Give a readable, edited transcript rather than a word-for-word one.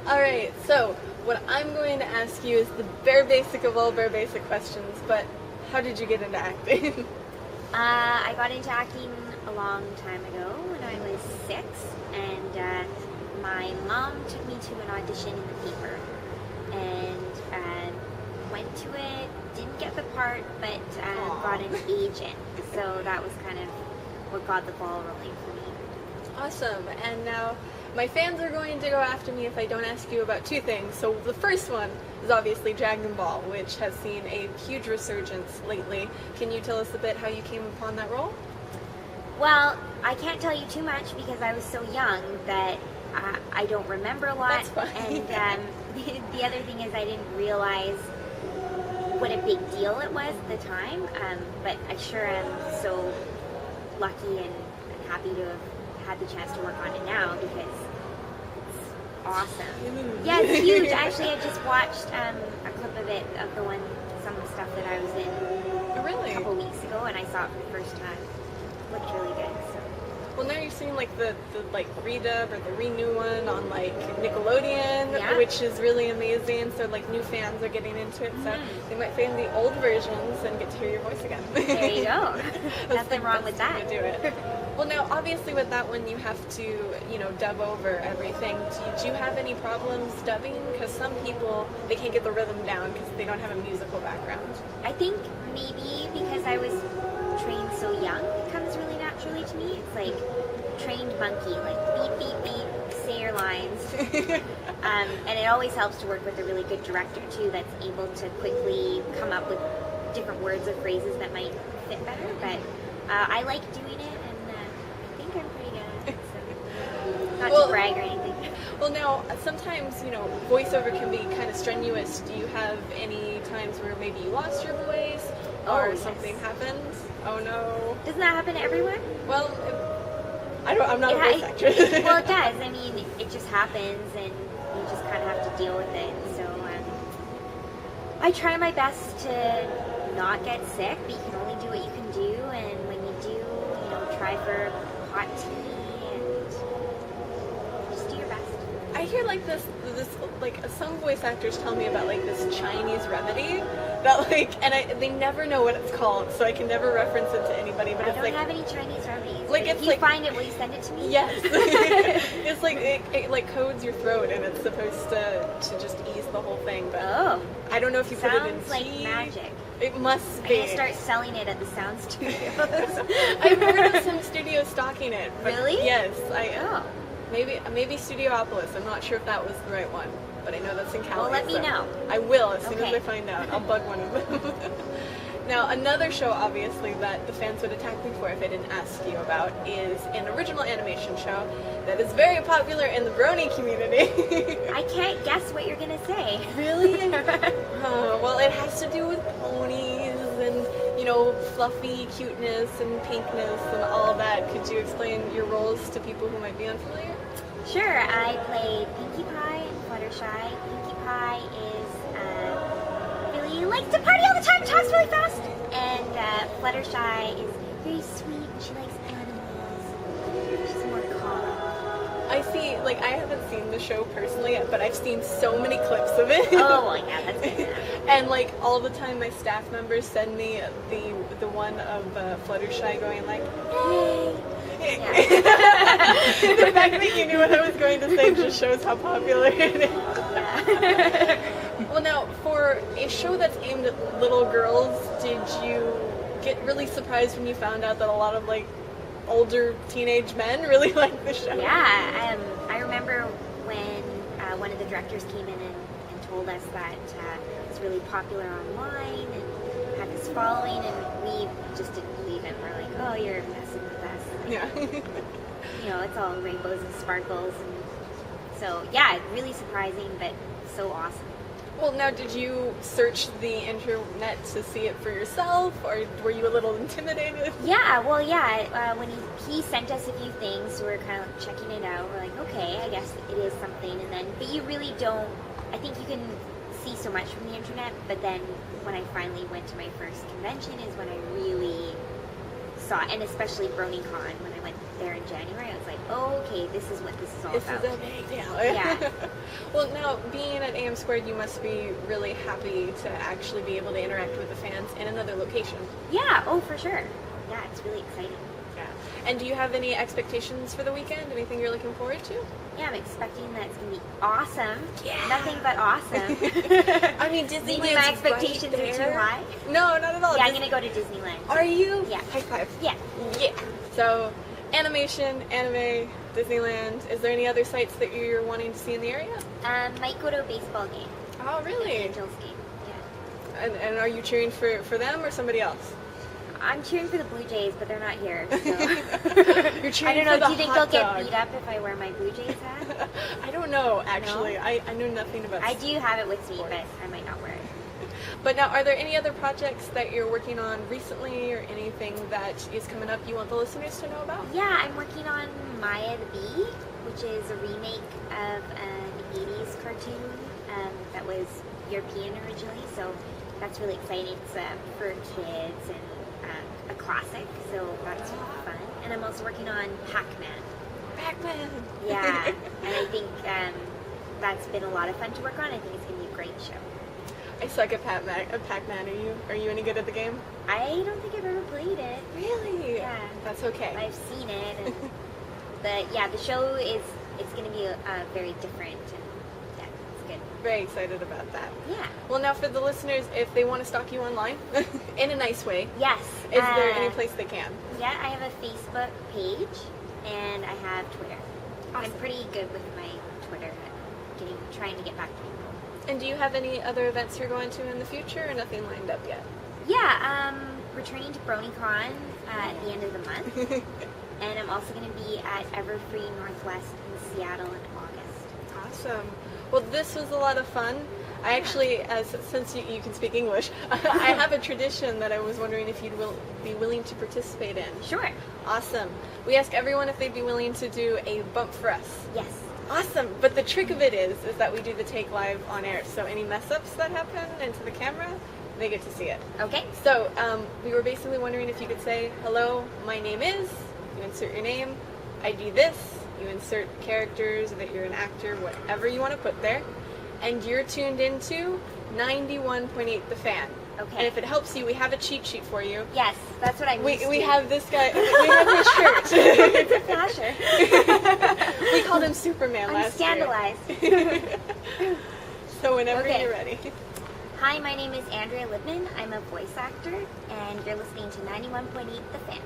All right, so what I'm going to ask you is the bare basic of all bare basic questions, but how did you get into acting? I got into acting a long time ago when I was 6, and my mom took me to an audition in the paper, and went to it, didn't get the part, but got an agent, so that was kind of what got the ball rolling for me. Awesome, and now my fans are going to go after me if I don't ask you about two things. So the first one is obviously Dragon Ball, which has seen a huge resurgence lately. Can you tell us a bit how you came upon that role? Well, I can't tell you too much because I was so young that I don't remember a lot. That's fine. And the other thing is I didn't realize what a big deal it was at the time. But I sure am so lucky and happy to have had the chance to work on it now because it's awesome. Yeah, it's huge. Actually, I just watched a clip of it, of some of the stuff that I was in a couple weeks ago, and I saw it for the first time. It looked really good. So. Well, now you're seeing like the redub or the renew one on like Nickelodeon, which is really amazing. So like new fans are getting into it, so they might find the old versions and get to hear your voice again. There you go. Nothing wrong with that. Do it. Well, now obviously with that one you have to, dub over everything. Did you have any problems dubbing? Because some people, they can't get the rhythm down because they don't have a musical background. I think maybe because I was trained so young, it comes really naturally to me. It's like trained monkey, like beep, beep, beep, say your lines. And it always helps to work with a really good director too that's able to quickly come up with different words or phrases that might fit better. But I like doing it, and I think I'm pretty good at it, so not to brag or anything. Well, now, sometimes, voiceover can be kind of strenuous. Do you have any times where maybe you lost your voice or something happens? Oh, no. Doesn't that happen to everyone? Well, I'm not a voice actress. Well, it does. I mean, it just happens, and you just kind of have to deal with it. So I try my best to not get sick, but you can only do what you can do, and when you do, try for hot tea and just do your best. I hear like this some voice actors tell me about like this Chinese remedy that they never know what it's called, so I can never reference it to anybody. But I don't have any Chinese remedies. Like if you find it, will you send it to me? Yes. It's like it like coats your throat, and it's supposed to just ease the whole thing. But I don't know if you put it in tea. Sounds like magic. It must be. I'm gonna start selling it at the sound studios. I've heard of some studios stocking it. Really? Yes. Maybe Studiopolis. I'm not sure if that was the right one, but I know that's in Cali. Well, let me know. I will as soon as I find out. I'll bug one of them. Now, another show, obviously, that the fans would attack me for if I didn't ask you about is an original animation show that is very popular in the Brony community. I can't guess what you're gonna say. Really? Well, it has to do with ponies and, fluffy cuteness and pinkness and all of that. Could you explain your roles to people who might be unfamiliar? Sure. I play Pinkie Pie and Fluttershy. Pinkie Pie really likes to party all the time, talks really fast, and Fluttershy is very sweet and she likes animals. She's more calm. I see, I haven't seen the show personally yet, but I've seen so many clips of it. Oh, well, yeah, that's good. And, all the time my staff members send me the one of Fluttershy going hey. Yeah. The fact that you knew what I was going to say just shows how popular it is. Yeah. Well, now, for a show that's aimed at little girls, did you get really surprised when you found out that a lot of, older teenage men really like the show? Yeah, I remember when one of the directors came in and told us that it's really popular online and had this following, and we just didn't believe him. We're like, oh, you're messing with us. Yeah. It's all rainbows and sparkles, and so yeah, really surprising, but so awesome. Well, now, did you search the internet to see it for yourself, or were you a little intimidated? Yeah, when he sent us a few things, so we were kind of checking it out. We're like, okay, I guess it is something, but you really don't, I think you can see so much from the internet, but then when I finally went to my first convention is when I really saw it, and especially BronyCon, when I went there in January, I was like, oh, okay, this is what this is all This about. is a big deal. Yeah. Well, now, being at AM², you must be really happy to actually be able to interact with the fans in another location. Yeah, oh, for sure. Yeah, it's really exciting. Yeah. And do you have any expectations for the weekend? Anything you're looking forward to? Yeah, I'm expecting that it's going to be awesome. Yeah. Nothing but awesome. I mean, Disneyland's Maybe my expectations right are too there. high. No, not at all. Yeah, I'm going to go to Disneyland. Are you? Yeah. High five. Yeah. Yeah. So, animation, anime, Disneyland. Is there any other sites that you're wanting to see in the area? Might go to a baseball game. Oh, An really? Angels game. Yeah. And are you cheering for them or somebody else? I'm cheering for the Blue Jays, but they're not here. So. You're I cheering don't know. for the Do you think hot they'll dog. get beat up if I wear my Blue Jays hat? I don't know, actually. No? I know nothing about I do have it with me, sports. but I might not wear it. But now, are there any other projects that you're working on recently or anything that is coming up you want the listeners to know about? Yeah, I'm working on Maya the Bee, which is a remake of an 80s cartoon that was European originally, so that's really exciting. It's for kids and a classic, so that's fun. And I'm also working on Pac-Man. Pac-Man! Yeah, and I think that's been a lot of fun to work on. I think it's going to be a great show. I suck at Pac-Man. Are you any good at the game? I don't think I've ever played it. Really? Yeah. That's okay. I've seen it, and the show it's going to be very different, and yeah, it's good. Very excited about that. Yeah. Well, now for the listeners, if they want to stalk you online, in a nice way, Yes. is there any place they can? Yeah, I have a Facebook page, and I have Twitter. Awesome. I'm pretty good with my Twitter, at trying to get back to people. And do you have any other events you're going to in the future, or nothing lined up yet? Yeah, returning to BronyCon at the end of the month, and I'm also going to be at Everfree Northwest in Seattle in August. Awesome. Well, this was a lot of fun. I actually, since you can speak English, I have a tradition that I was wondering if you'd be willing to participate in. Sure. Awesome. We ask everyone if they'd be willing to do a bump for us. Yes. Awesome. But the trick of it is that we do the take live on air. So any mess ups that happen into the camera, they get to see it. Okay. So we were basically wondering if you could say, hello, my name is, you insert your name, I do this, you insert characters, that you're an actor, whatever you want to put there, and you're tuned into 91.8 The Fan. Okay. And if it helps you, we have a cheat sheet for you. Yes, that's what I'm used to. We have this guy, we have his shirt. It's a flasher. We called him Superman I'm last scandalized. year. So whenever Okay. you're ready. Hi, my name is Andrea Libman. I'm a voice actor, and you're listening to 91.8 The Fan.